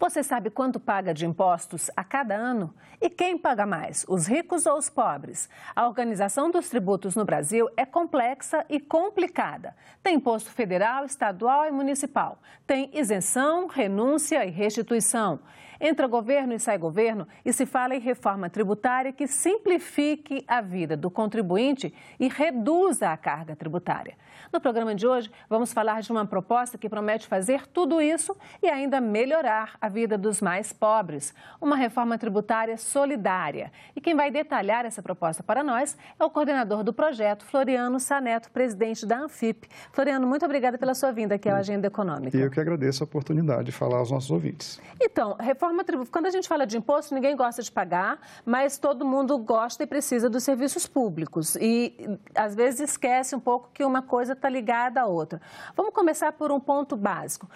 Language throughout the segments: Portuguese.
Você sabe quanto paga de impostos a cada ano? E quem paga mais, os ricos ou os pobres? A organização dos tributos no Brasil é complexa e complicada. Tem imposto federal, estadual e municipal. Tem isenção, renúncia e restituição. Entra governo e sai governo e se fala em reforma tributária que simplifique a vida do contribuinte e reduza a carga tributária. No programa de hoje, vamos falar de uma proposta que promete fazer tudo isso e ainda melhorar a vida dos mais pobres. Uma reforma tributária solidária. E quem vai detalhar essa proposta para nós é o coordenador do projeto, Floriano Saneto, presidente da Anfip. Floriano, muito obrigada pela sua vinda aqui à Agenda Econômica. E eu que agradeço a oportunidade de falar aos nossos ouvintes. Então, reforma tributária, quando a gente fala de imposto, ninguém gosta de pagar, mas todo mundo gosta e precisa dos serviços públicos. E, às vezes, esquece um pouco que uma coisa está ligada à outra. Vamos começar por um ponto básico.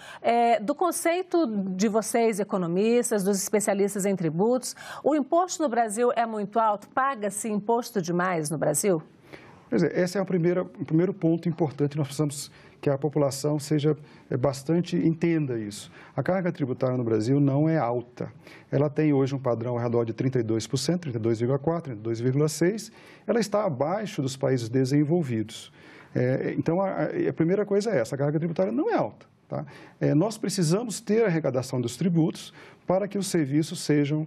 Do conceito de vocês, economistas, dos especialistas em tributos, o imposto no Brasil é muito alto? Paga-se imposto demais no Brasil? Pois é, esse é o primeiro ponto importante. Nós precisamos que a população entenda isso. A carga tributária no Brasil não é alta. Ela tem hoje um padrão ao redor de 32%, 32,4%, 32,6%. Ela está abaixo dos países desenvolvidos. Então, a primeira coisa é essa, a carga tributária não é alta. Tá? Nós precisamos ter a arrecadação dos tributos para que os serviços sejam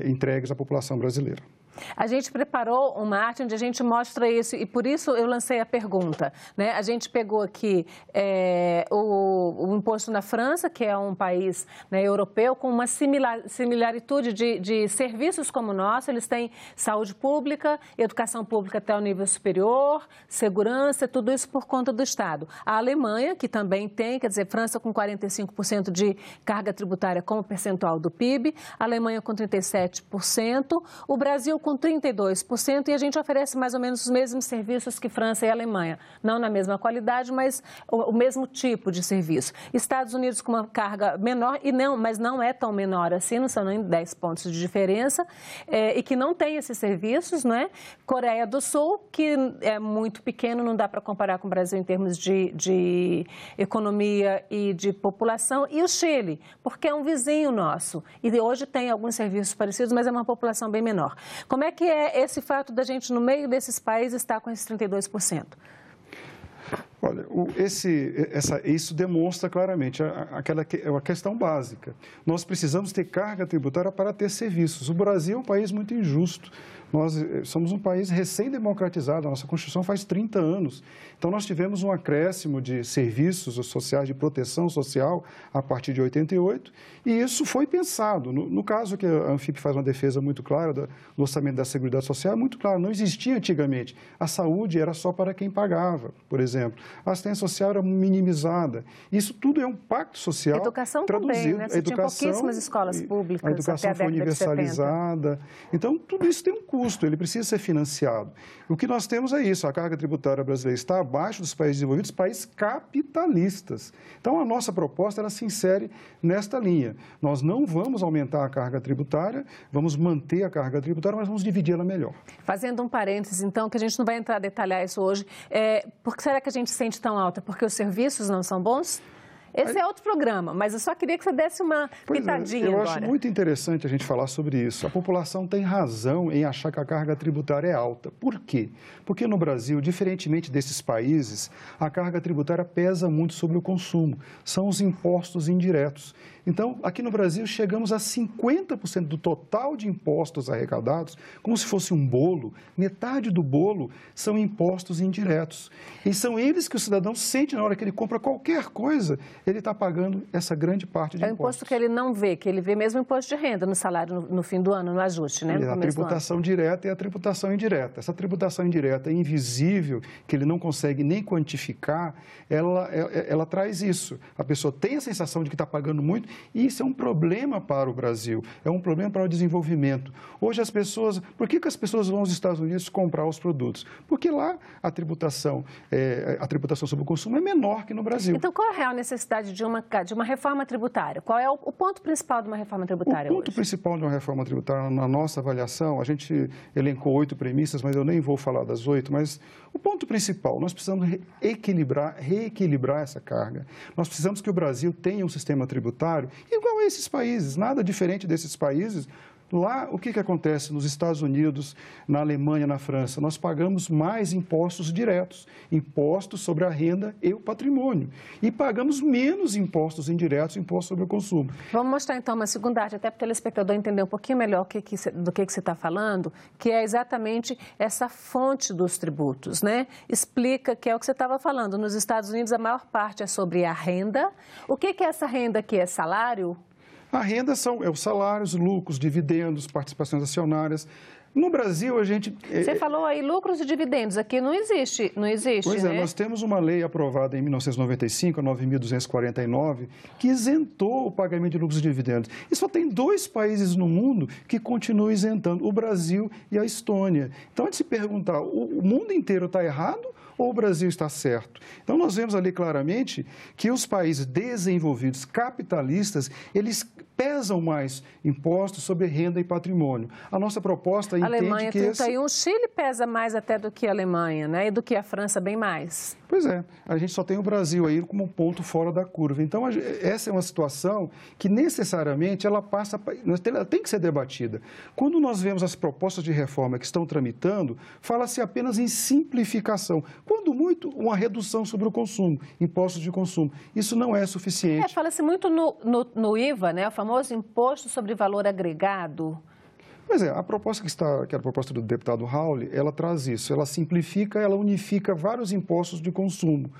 entregues à população brasileira. A gente preparou uma arte onde a gente mostra isso e por isso eu lancei a pergunta, né? A gente pegou aqui o imposto na França, que é um país, né, europeu, com uma similaritude de serviços como o nosso. Eles têm saúde pública, educação pública até o nível superior, segurança, tudo isso por conta do Estado. A Alemanha, que também tem, quer dizer, França com 45% de carga tributária como percentual do PIB, a Alemanha com 37%, o Brasil com 32%, e a gente oferece mais ou menos os mesmos serviços que França e Alemanha. Não na mesma qualidade, mas o mesmo tipo de serviço. Estados Unidos com uma carga menor, mas não é tão menor assim, não são nem 10 pontos de diferença, e que não tem esses serviços, não é? Coreia do Sul, que é muito pequeno, não dá para comparar com o Brasil em termos de economia e de população, e o Chile, porque é um vizinho nosso. E hoje tem alguns serviços parecidos, mas é uma população bem menor. Como é que é esse fato da gente, no meio desses países, estar com esses 32%? Olha, isso demonstra claramente a questão básica. Nós precisamos ter carga tributária para ter serviços. O Brasil é um país muito injusto. Nós somos um país recém-democratizado, a nossa Constituição faz 30 anos. Então, nós tivemos um acréscimo de serviços sociais, de proteção social, a partir de 88, e isso foi pensado. No caso que a Anfip faz uma defesa muito clara do orçamento da Seguridade Social, é muito claro, não existia antigamente. A saúde era só para quem pagava, por exemplo. A assistência social era minimizada. Isso tudo é um pacto social educação traduzido. Também, né? Você tinha pouquíssimas escolas públicas. A educação foi universalizada. Então, tudo isso tem um custo, ele precisa ser financiado. O que nós temos é isso, a carga tributária brasileira está abaixo dos países desenvolvidos, países capitalistas. Então, a nossa proposta, ela se insere nesta linha. Nós não vamos aumentar a carga tributária, vamos manter a carga tributária, mas vamos dividi-la melhor. Fazendo um parênteses, então, que a gente não vai entrar a detalhar isso hoje, por que será que a gente sente tão alta? Porque os serviços não são bons? Esse é outro programa, mas eu só queria que você desse uma pitadinha agora. Eu acho muito interessante a gente falar sobre isso. A população tem razão em achar que a carga tributária é alta. Por quê? Porque no Brasil, diferentemente desses países, a carga tributária pesa muito sobre o consumo. São os impostos indiretos. Então, aqui no Brasil, chegamos a 50% do total de impostos arrecadados, como se fosse um bolo. Metade do bolo são impostos indiretos. E são eles que o cidadão sente na hora que ele compra qualquer coisa, ele está pagando essa grande parte de impostos. É o imposto que ele não vê, que ele vê mesmo o imposto de renda no salário no fim do ano, no ajuste, né? A tributação direta e a tributação indireta. Essa tributação indireta invisível, que ele não consegue nem quantificar, ela traz isso. A pessoa tem a sensação de que está pagando muito e isso é um problema para o Brasil, é um problema para o desenvolvimento. Hoje as pessoas, por que as pessoas vão aos Estados Unidos comprar os produtos? Porque lá a tributação sobre o consumo é menor que no Brasil. Então, qual é a real necessidade de uma reforma tributária? Qual é o ponto principal de uma reforma tributária hoje? O ponto principal de uma reforma tributária, na nossa avaliação, a gente elencou 8 premissas, mas eu nem vou falar das 8, mas o ponto principal, nós precisamos reequilibrar essa carga. Nós precisamos que o Brasil tenha um sistema tributário trabalho, igual a esses países, nada diferente desses países. Lá, o que acontece nos Estados Unidos, na Alemanha, na França? Nós pagamos mais impostos diretos, impostos sobre a renda e o patrimônio. E pagamos menos impostos indiretos, impostos sobre o consumo. Vamos mostrar, então, uma segunda arte, até para o telespectador entender um pouquinho melhor do que você está falando, que é exatamente essa fonte dos tributos, né? Explica que é o que você estava falando. Nos Estados Unidos, a maior parte é sobre a renda. O que é essa renda aqui? É salário? A renda é os salários, lucros, dividendos, participações acionárias. No Brasil, a gente... Você falou aí lucros e dividendos, aqui não existe, Pois né? Nós temos uma lei aprovada em 1995, a 9.249, que isentou o pagamento de lucros e dividendos. E só tem 2 países no mundo que continuam isentando, o Brasil e a Estônia. Então, a gente se perguntar, o mundo inteiro está errado ou o Brasil está certo? Então, nós vemos ali claramente que os países desenvolvidos, capitalistas, eles pesam mais impostos sobre renda e patrimônio. A nossa proposta entende Alemanha, que 31, Chile pesa mais até do que a Alemanha, né? E do que a França, bem mais. Pois é, a gente só tem o Brasil aí como um ponto fora da curva. Então, essa é uma situação que necessariamente ela tem que ser debatida. Quando nós vemos as propostas de reforma que estão tramitando, fala-se apenas em simplificação. Quando muito, uma redução sobre o consumo, impostos de consumo. Isso não é suficiente. Fala-se muito no IVA, né? O famoso imposto sobre valor agregado. Pois é, a proposta que é a proposta do deputado Raul, ela traz isso, ela simplifica, ela unifica vários impostos de consumo.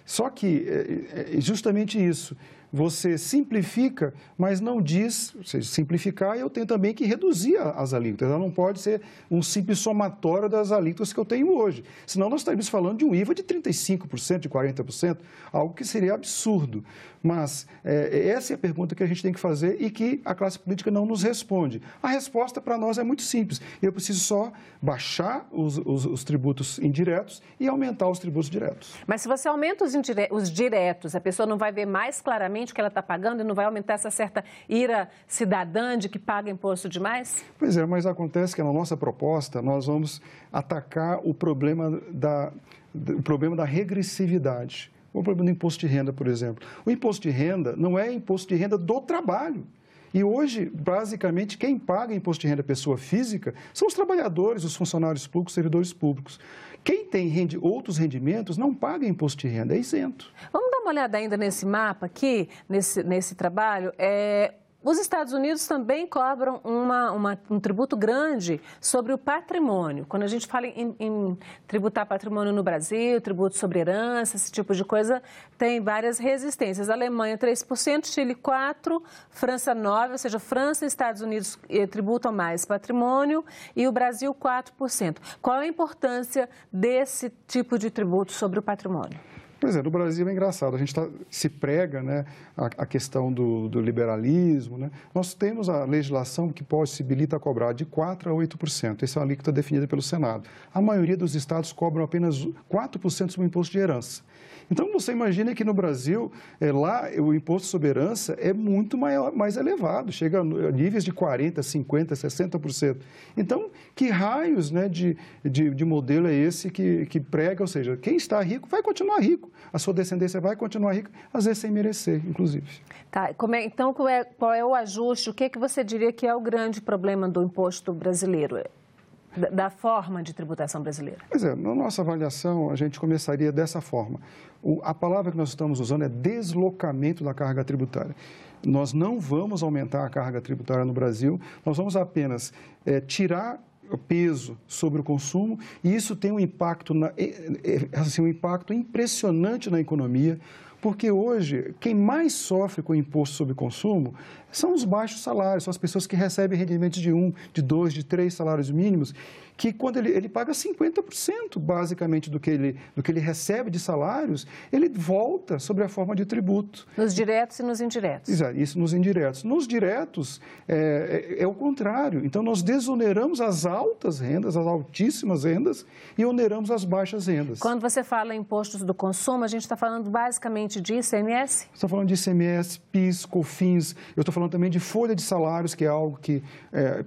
Só que é justamente isso, você simplifica, mas não diz, ou seja, simplificar, eu tenho também que reduzir as alíquotas, ela não pode ser um simples somatório das alíquotas que eu tenho hoje, senão nós estaríamos falando de um IVA de 35%, de 40%, algo que seria absurdo. Mas essa é a pergunta que a gente tem que fazer e que a classe política não nos responde. A resposta para nós é muito simples. Eu preciso só baixar os tributos indiretos e aumentar os tributos diretos. Mas se você aumenta os diretos, a pessoa não vai ver mais claramente o que ela está pagando e não vai aumentar essa certa ira cidadã de que paga imposto demais? Pois é, mas acontece que na nossa proposta nós vamos atacar o problema da regressividade. O problema do imposto de renda, por exemplo. O imposto de renda não é imposto de renda do trabalho. E hoje, basicamente, quem paga imposto de renda pessoa física são os trabalhadores, os funcionários públicos, servidores públicos. Quem tem outros rendimentos não paga imposto de renda, é isento. Vamos dar uma olhada ainda nesse mapa aqui, nesse trabalho. Os Estados Unidos também cobram um tributo grande sobre o patrimônio. Quando a gente fala em tributar patrimônio no Brasil, tributo sobre herança, esse tipo de coisa, tem várias resistências. Alemanha, 3%, Chile, 4%, França, 9%, ou seja, França e Estados Unidos tributam mais patrimônio e o Brasil, 4%. Qual a importância desse tipo de tributo sobre o patrimônio? Pois é, no Brasil é engraçado, a gente se prega, né, a questão do liberalismo, né? Nós temos a legislação que possibilita cobrar de 4% a 8%, essa é uma alíquota definida pelo Senado. A maioria dos estados cobram apenas 4% sobre o imposto de herança. Então, você imagina que no Brasil, lá o imposto sobre herança é muito mais elevado, chega a níveis de 40%, 50%, 60%. Então, que raios, né, de modelo é esse que prega, ou seja, quem está rico vai continuar rico, a sua descendência vai continuar rica, às vezes sem merecer, inclusive. Tá, então qual é o ajuste, o que você diria que é o grande problema do imposto brasileiro? Da forma de tributação brasileira? Pois é, na nossa avaliação, a gente começaria dessa forma. A palavra que nós estamos usando é deslocamento da carga tributária. Nós não vamos aumentar a carga tributária no Brasil, nós vamos apenas tirar o peso sobre o consumo e isso tem um impacto impressionante na economia, porque hoje quem mais sofre com o imposto sobre consumo são os baixos salários, são as pessoas que recebem rendimentos de 1, de 2, de 3 salários mínimos, que quando ele paga 50% basicamente do que ele recebe de salários, ele volta sobre a forma de tributo. Nos diretos e nos indiretos. Exato, isso nos indiretos. Nos diretos é o contrário. Então, nós desoneramos as altas rendas, as altíssimas rendas e oneramos as baixas rendas. Quando você fala em impostos do consumo, a gente está falando basicamente somente de ICMS? Estou falando de ICMS, PIS, COFINS, eu estou falando também de folha de salários, que é algo que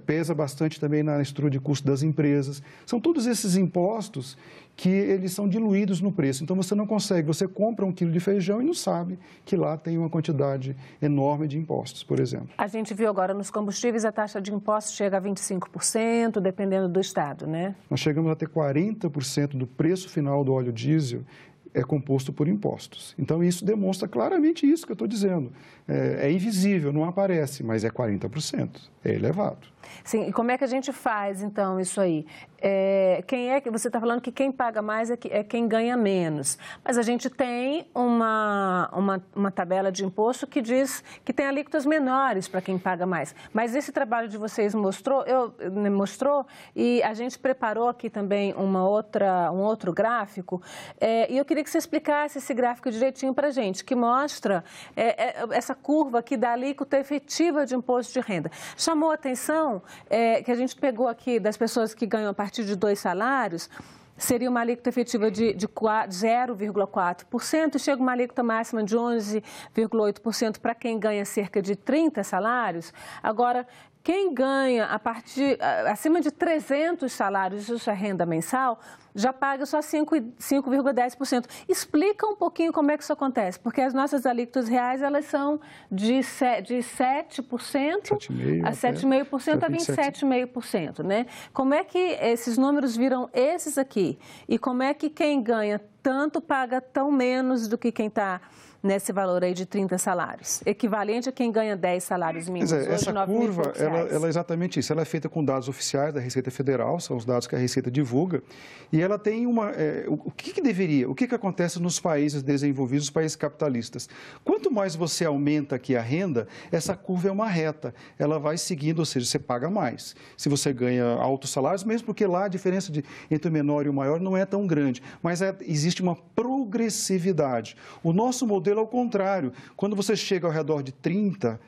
pesa bastante também na estrutura de custo das empresas. São todos esses impostos que eles são diluídos no preço. Então, você não consegue, você compra 1 quilo de feijão e não sabe que lá tem uma quantidade enorme de impostos, por exemplo. A gente viu agora nos combustíveis a taxa de impostos chega a 25%, dependendo do estado, né? Nós chegamos a ter 40% do preço final do óleo diesel é composto por impostos. Então, isso demonstra claramente isso que eu estou dizendo. É invisível, não aparece, mas é 40%. É elevado. Sim, e como é que a gente faz, então, isso aí? Quem é que você está falando que quem paga mais é quem ganha menos. Mas a gente tem uma tabela de imposto que diz que tem alíquotas menores para quem paga mais. Mas esse trabalho de vocês mostrou e a gente preparou aqui também um outro gráfico. E eu queria que você explicasse esse gráfico direitinho para a gente, que mostra essa curva aqui da alíquota efetiva de imposto de renda. Chamou a atenção que a gente pegou aqui das pessoas que ganham a partir de 2 salários, seria uma alíquota efetiva de 0,4% e chega uma alíquota máxima de 11,8% para quem ganha cerca de 30 salários. Agora, quem ganha acima de 300 salários, isso é renda mensal, já paga só 5,10%. Explica um pouquinho como é que isso acontece, porque as nossas alíquotas reais, elas são de 7% a 7,5% a 27,5%, né? Como é que esses números viram esses aqui? E como é que quem ganha tanto paga tão menos do que quem está nesse valor aí de 30 salários, equivalente a quem ganha 10 salários mínimos. Hoje, essa curva, ela é exatamente isso. Ela é feita com dados oficiais da Receita Federal, são os dados que a Receita divulga, e ela tem o que acontece nos países desenvolvidos, os países capitalistas? Quanto mais você aumenta aqui a renda, essa curva é uma reta, ela vai seguindo, ou seja, você paga mais. Se você ganha altos salários, mesmo porque lá a diferença entre o menor e o maior não é tão grande, mas existe uma progressividade. O nosso modelo ao contrário, quando você chega ao redor de 30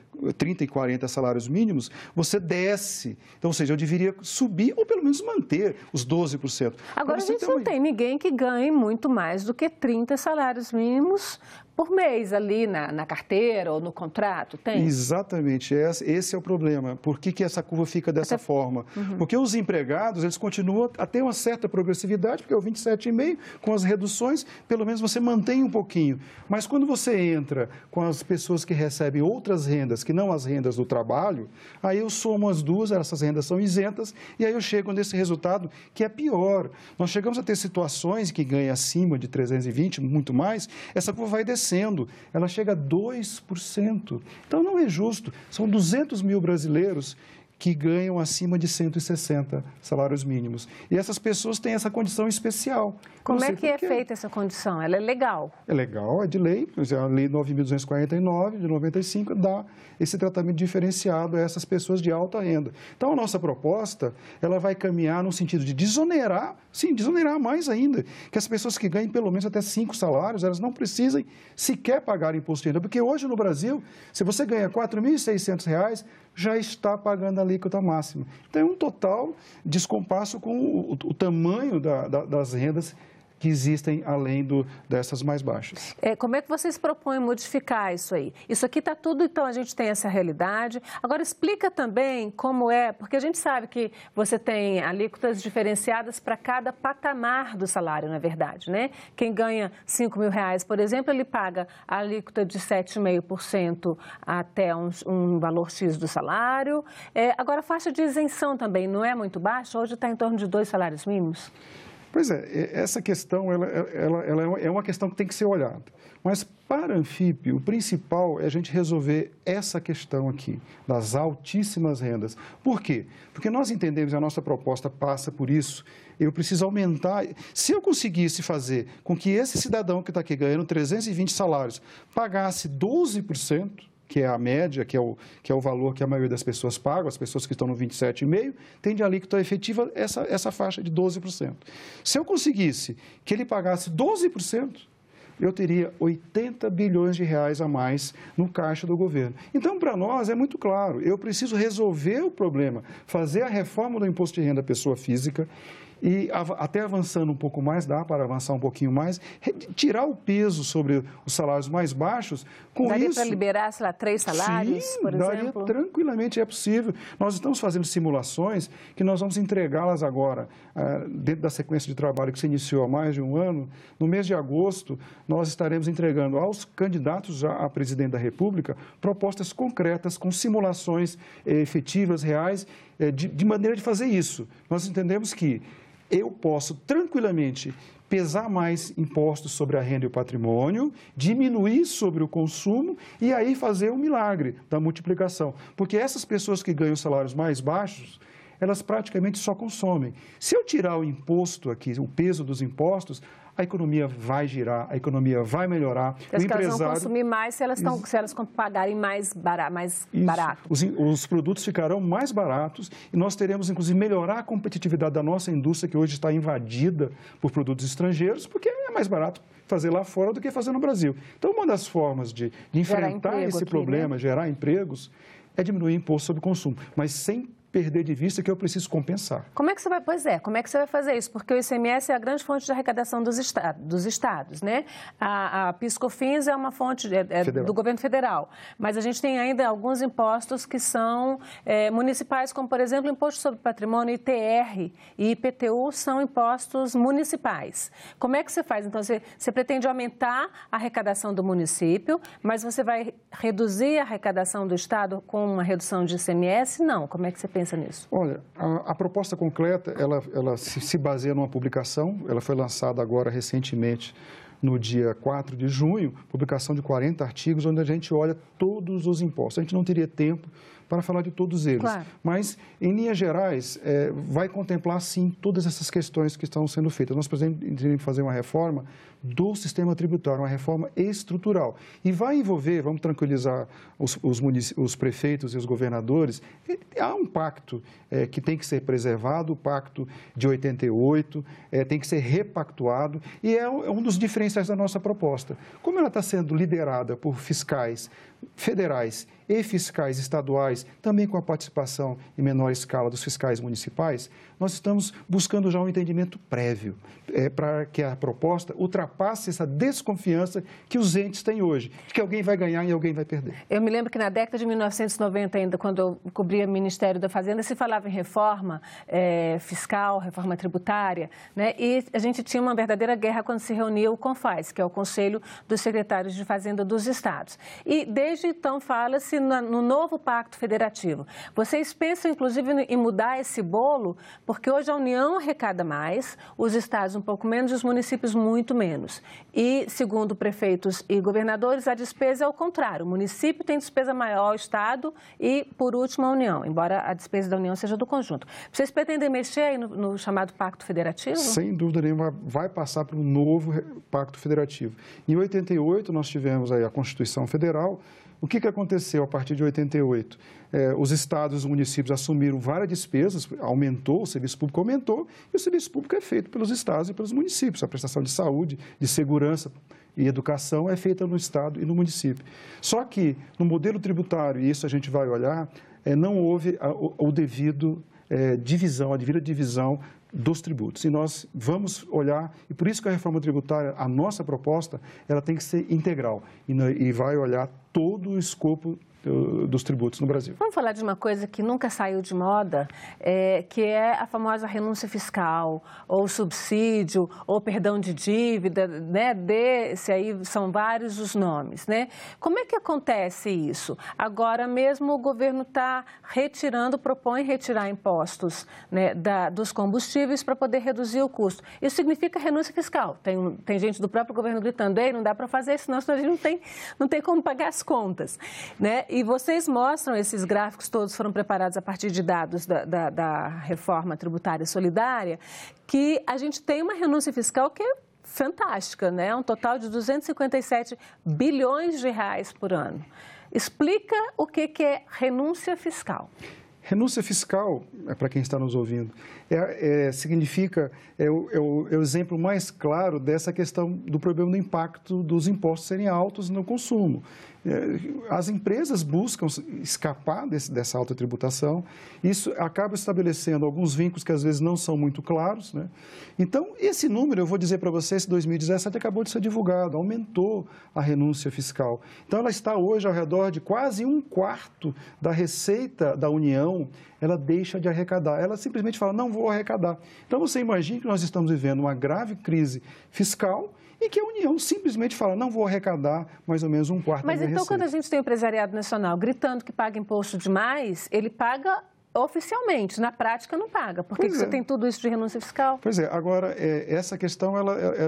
e 40 salários mínimos, você desce. Então, ou seja, eu deveria subir ou pelo menos manter os 12%. Agora, a gente não tem ninguém que ganhe muito mais do que 30 salários mínimos por mês ali na carteira ou no contrato, tem? Exatamente, esse é o problema. Por que essa curva fica dessa forma? Porque os empregados, eles continuam a ter uma certa progressividade, porque é o 27,5%, com as reduções, pelo menos você mantém um pouquinho. Mas quando você entra com as pessoas que recebem outras rendas, que não as rendas do trabalho, aí eu somo as duas, essas rendas são isentas, e aí eu chego nesse resultado que é pior. Nós chegamos a ter situações que ganham acima de 320, muito mais, essa curva vai descendo. Ela chega a 2%. Então, não é justo. São 200 mil brasileiros que ganham acima de 160 salários mínimos. E essas pessoas têm essa condição especial. Como é que é feita essa condição? Ela é legal? É legal, é de lei. A Lei 9.249, de 95, dá esse tratamento diferenciado a essas pessoas de alta renda. Então, a nossa proposta, ela vai caminhar no sentido de desonerar, sim, desonerar mais ainda, que as pessoas que ganham pelo menos até 5 salários, elas não precisem sequer pagar imposto de renda. Porque hoje no Brasil, se você ganha R$ 4.600, já está pagando a alíquota máxima. Então, é um total descompasso com o tamanho das rendas que existem além dessas mais baixas. Como é que vocês propõem modificar isso aí? Isso aqui está tudo, então a gente tem essa realidade. Agora explica também como é, porque a gente sabe que você tem alíquotas diferenciadas para cada patamar do salário, na verdade, né? Quem ganha R$5.000, por exemplo, ele paga a alíquota de 7,5% até um valor X do salário. Agora a faixa de isenção também não é muito baixa? Hoje está em torno de 2 salários mínimos? Pois é, essa questão ela é uma questão que tem que ser olhada. Mas para a Anfip, o principal é a gente resolver essa questão aqui, das altíssimas rendas. Por quê? Porque nós entendemos, a nossa proposta passa por isso, eu preciso aumentar. Se eu conseguisse fazer com que esse cidadão que está aqui ganhando 320 salários pagasse 12%, que é a média, que é o valor que a maioria das pessoas pagam, as pessoas que estão no 27,5%, tem de alíquota efetiva essa faixa de 12%. Se eu conseguisse que ele pagasse 12%, eu teria 80 bilhões de reais a mais no caixa do governo. Então, para nós, é muito claro, eu preciso resolver o problema, fazer a reforma do imposto de renda à pessoa física e até avançando um pouco mais, dá para avançar um pouquinho mais, tirar o peso sobre os salários mais baixos. Daria para liberar, sei lá, 3 salários, sim, por daria, exemplo? Tranquilamente é possível. Nós estamos fazendo simulações que nós vamos entregá-las agora, dentro da sequência de trabalho que se iniciou há mais de um ano. No mês de agosto, nós estaremos entregando aos candidatos já a presidente da República propostas concretas, com simulações efetivas, reais, de maneira de fazer isso. Nós entendemos que eu posso tranquilamente pesar mais impostos sobre a renda e o patrimônio, diminuir sobre o consumo e aí fazer o milagre da multiplicação. Porque essas pessoas que ganham salários mais baixos, elas praticamente só consomem. Se eu tirar o imposto aqui, o peso dos impostos, a economia vai girar, a economia vai melhorar. Elas vão consumir mais se elas pagarem mais barato. Os produtos ficarão mais baratos e nós teremos, inclusive, melhorar a competitividade da nossa indústria, que hoje está invadida por produtos estrangeiros, porque é mais barato fazer lá fora do que fazer no Brasil. Então, uma das formas de enfrentar esse problema, gerar empregos, é diminuir o imposto sobre o consumo, mas sem perder de vista que eu preciso compensar. Como é que você vai, como é que você vai fazer isso? Porque o ICMS é a grande fonte de arrecadação dos estados, né? A PIS/COFINS é uma fonte do governo federal, mas a gente tem ainda alguns impostos que são municipais, como, por exemplo, o Imposto sobre Patrimônio, ITR e IPTU são impostos municipais. Como é que você faz? Então, você pretende aumentar a arrecadação do município, mas você vai reduzir a arrecadação do estado com uma redução de ICMS? Não. Como é que você pensa nisso? Olha, a proposta concreta, ela se baseia numa publicação, ela foi lançada agora recentemente, no dia 4 de junho, publicação de 40 artigos, onde a gente olha todos os impostos. A gente não teria tempo para falar de todos eles, claro. Mas, em linhas gerais, vai contemplar, sim, todas essas questões que estão sendo feitas. Nós pretendemos fazer uma reforma do sistema tributário, uma reforma estrutural. E vai envolver, vamos tranquilizar os prefeitos e os governadores, há um pacto que tem que ser preservado, o pacto de 88, tem que ser repactuado, e é um dos diferenciais da nossa proposta. Como ela está sendo liderada por fiscais federais e fiscais estaduais, também com a participação em menor escala dos fiscais municipais, nós estamos buscando já um entendimento prévio para que a proposta ultrapasse essa desconfiança que os entes têm hoje, de que alguém vai ganhar e alguém vai perder. Eu me lembro que na década de 1990, ainda quando eu cobria o Ministério da Fazenda, se falava em reforma fiscal, reforma tributária, né? E a gente tinha uma verdadeira guerra quando se reunia o CONFAS, que é o Conselho dos Secretários de Fazenda dos Estados. E desde então fala-se no novo Pacto Federativo. Vocês pensam, inclusive, em mudar esse bolo? Porque hoje a União arrecada mais, os estados um pouco menos e os municípios muito menos. E, segundo prefeitos e governadores, a despesa é o contrário. O município tem despesa maior, o estado e, por último, a União, embora a despesa da União seja do conjunto. Vocês pretendem mexer aí no chamado Pacto Federativo? Sem dúvida nenhuma, vai passar para um novo Pacto Federativo. Em 88, nós tivemos aí a Constituição Federal. O que aconteceu a partir de 88? Os estados e os municípios assumiram várias despesas, aumentou, o serviço público aumentou, e o serviço público é feito pelos estados e pelos municípios. A prestação de saúde, de segurança e educação é feita no estado e no município. Só que no modelo tributário, e isso a gente vai olhar, não houve o devido divisão, a devida divisão dos tributos. E nós vamos olhar, e por isso que a reforma tributária, a nossa proposta, ela tem que ser integral e vai olhar todo o escopo dos tributos no Brasil. Vamos falar de uma coisa que nunca saiu de moda, que é a famosa renúncia fiscal, ou subsídio, ou perdão de dívida, né? Desse aí são vários os nomes, né? Como é que acontece isso? Agora mesmo o governo está propõe retirar impostos, né, dos combustíveis para poder reduzir o custo. Isso significa renúncia fiscal. Tem gente do próprio governo gritando, ei, não dá para fazer isso, senão a gente não tem como pagar as contas, né? E vocês mostram, esses gráficos todos foram preparados a partir de dados da reforma tributária solidária, que a gente tem uma renúncia fiscal que é fantástica, né? Um total de 257 bilhões de reais por ano. Explica o que é renúncia fiscal. Renúncia fiscal, para quem está nos ouvindo, significa, o exemplo mais claro dessa questão do problema do impacto dos impostos serem altos no consumo. As empresas buscam escapar dessa alta tributação, isso acaba estabelecendo alguns vínculos que às vezes não são muito claros, né? Então, esse número, eu vou dizer para vocês, 2017 acabou de ser divulgado, aumentou a renúncia fiscal. Então, ela está hoje ao redor de quase 1/4 da receita da União, ela deixa de arrecadar. Ela simplesmente fala, não vou arrecadar. Então, você imagina que nós estamos vivendo uma grave crise fiscal e que a União simplesmente fala, não vou arrecadar mais ou menos 1/4 da minha Mas então, receita. quando a gente tem o empresariado nacional gritando que paga imposto demais, ele paga oficialmente, na prática não paga. Por que você tem tudo isso de renúncia fiscal? Pois é, agora, essa questão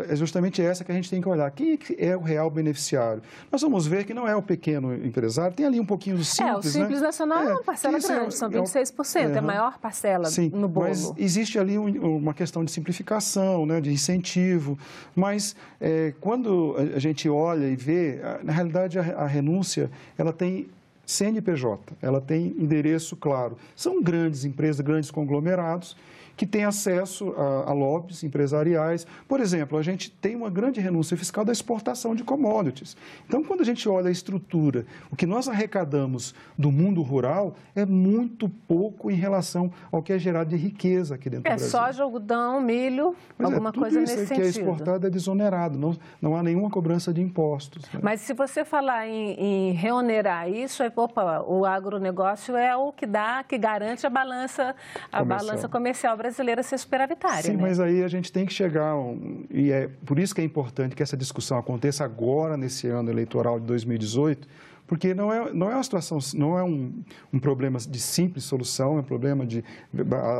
é justamente essa que a gente tem que olhar. Quem é o real beneficiário? Nós vamos ver que não é o pequeno empresário, tem ali um pouquinho do Simples, o Simples Nacional é uma parcela grande, são 26%, é a maior parcela no bolo. Mas existe ali uma questão de simplificação, né, de incentivo, mas quando a gente olha e vê, na realidade a renúncia, ela tem CNPJ, ela tem endereço claro. São grandes empresas, grandes conglomerados que têm acesso a lobbies empresariais. Por exemplo, a gente tem uma grande renúncia fiscal da exportação de commodities. Então, quando a gente olha a estrutura, o que nós arrecadamos do mundo rural é muito pouco em relação ao que é gerado de riqueza aqui dentro do Brasil. Soja, algodão, milho, alguma coisa nesse sentido. Tudo isso que é exportado é desonerado, não há nenhuma cobrança de impostos. Né? Mas se você falar em reonerar isso, o agronegócio é o que garante a balança comercial brasileira ser superavitária. Sim, né? Mas aí a gente tem que chegar, e é por isso que é importante que essa discussão aconteça agora, nesse ano eleitoral de 2018, porque não é uma situação, não é um problema de simples solução, é um problema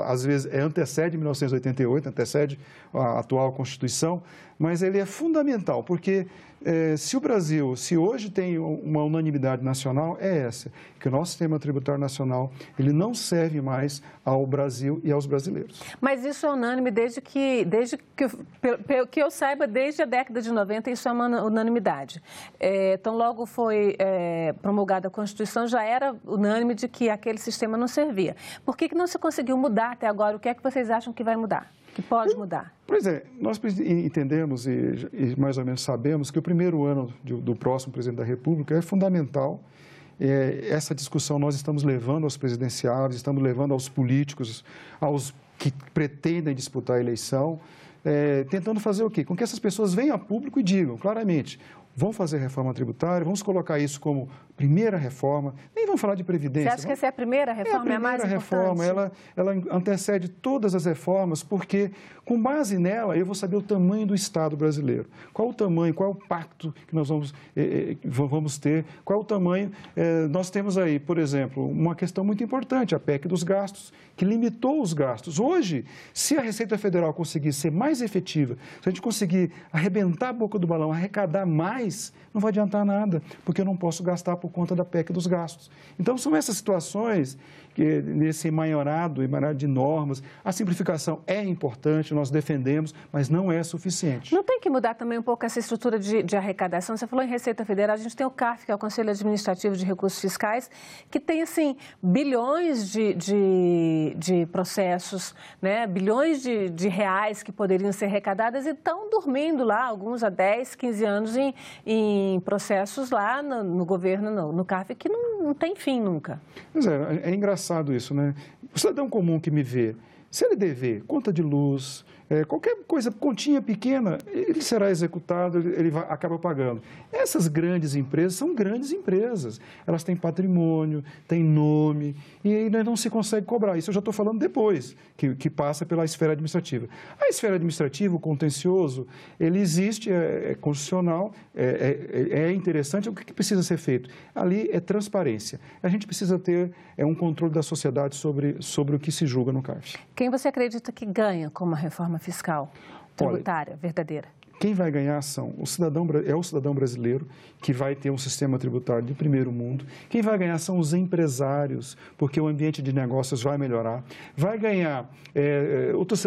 às vezes, antecede 1988, antecede a atual Constituição, mas ele é fundamental, porque se o Brasil, se hoje tem uma unanimidade nacional, é essa, que o nosso sistema tributário nacional, ele não serve mais ao Brasil e aos brasileiros. Mas isso é unânime desde que eu saiba, desde a década de 90, isso é uma unanimidade. Então, logo foi promulgada a Constituição, já era unânime de que aquele sistema não servia. Por que não se conseguiu mudar até agora? O que é que vocês acham que vai mudar? Que pode mudar? Pois é, nós entendemos e mais ou menos sabemos que o primeiro ano do próximo presidente da República é fundamental. Essa discussão nós estamos levando aos presidenciários, estamos levando aos políticos, aos que pretendem disputar a eleição, tentando fazer o quê? Com que essas pessoas venham a público e digam claramente, vamos fazer reforma tributária, vamos colocar isso como primeira reforma, nem vamos falar de previdência. Você acha que essa é a primeira reforma? É a primeira reforma, ela antecede todas as reformas, porque com base nela eu vou saber o tamanho do Estado brasileiro. Qual o tamanho, qual é o pacto que nós vamos ter, qual é o tamanho. Nós temos aí, por exemplo, uma questão muito importante, a PEC dos gastos, que limitou os gastos. Hoje, se a Receita Federal conseguir ser mais efetiva, se a gente conseguir arrebentar a boca do balão, arrecadar mais, não vai adiantar nada, porque eu não posso gastar por conta da PEC dos gastos. Então, são essas situações que, nesse emaranhado de normas, a simplificação é importante, nós defendemos, mas não é suficiente. Não tem que mudar também um pouco essa estrutura de arrecadação? Você falou em Receita Federal, a gente tem o CARF, que é o Conselho Administrativo de Recursos Fiscais, que tem, assim, bilhões de processos, né? Bilhões de reais que poderiam ser arrecadados e estão dormindo lá, alguns há 10, 15 anos, em processos lá no governo, no CARF, que não tem fim nunca. Pois é engraçado isso, né? O cidadão comum que me vê, se ele dever conta de luz, qualquer coisa, continha pequena, ele será executado, ele acaba pagando. Essas grandes empresas são grandes empresas. Elas têm patrimônio, têm nome, e ainda não se consegue cobrar. Isso eu já estou falando depois, que passa pela esfera administrativa. A esfera administrativa, o contencioso, ele existe, é constitucional, é interessante. O que precisa ser feito? Ali é transparência. A gente precisa ter um controle da sociedade sobre o que se julga no CARF. Quem você acredita que ganha com uma reforma fiscal tributária verdadeira? Quem vai ganhar o cidadão brasileiro, que vai ter um sistema tributário de primeiro mundo. Quem vai ganhar são os empresários, porque o ambiente de negócios vai melhorar. Vai ganhar,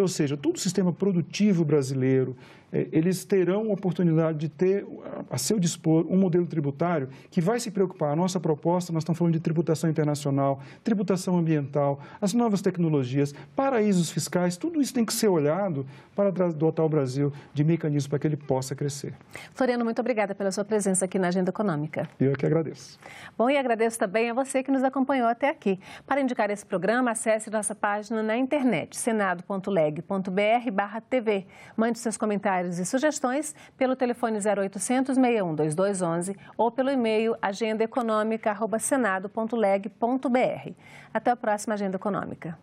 ou seja, todo o sistema produtivo brasileiro, eles terão a oportunidade de ter a seu dispor um modelo tributário que vai se preocupar. A nossa proposta, nós estamos falando de tributação internacional, tributação ambiental, as novas tecnologias, paraísos fiscais, tudo isso tem que ser olhado para dotar o Brasil de mecanismos para que ele possa crescer. Floriano, muito obrigada pela sua presença aqui na Agenda Econômica. Eu que agradeço. Bom, e agradeço também a você que nos acompanhou até aqui. Para indicar esse programa, acesse nossa página na internet, senado.leg.br/TV. Mande seus comentários e sugestões pelo telefone 0800 61 2211 ou pelo e-mail agendaeconomica@senado.leg.br. Até a próxima Agenda Econômica.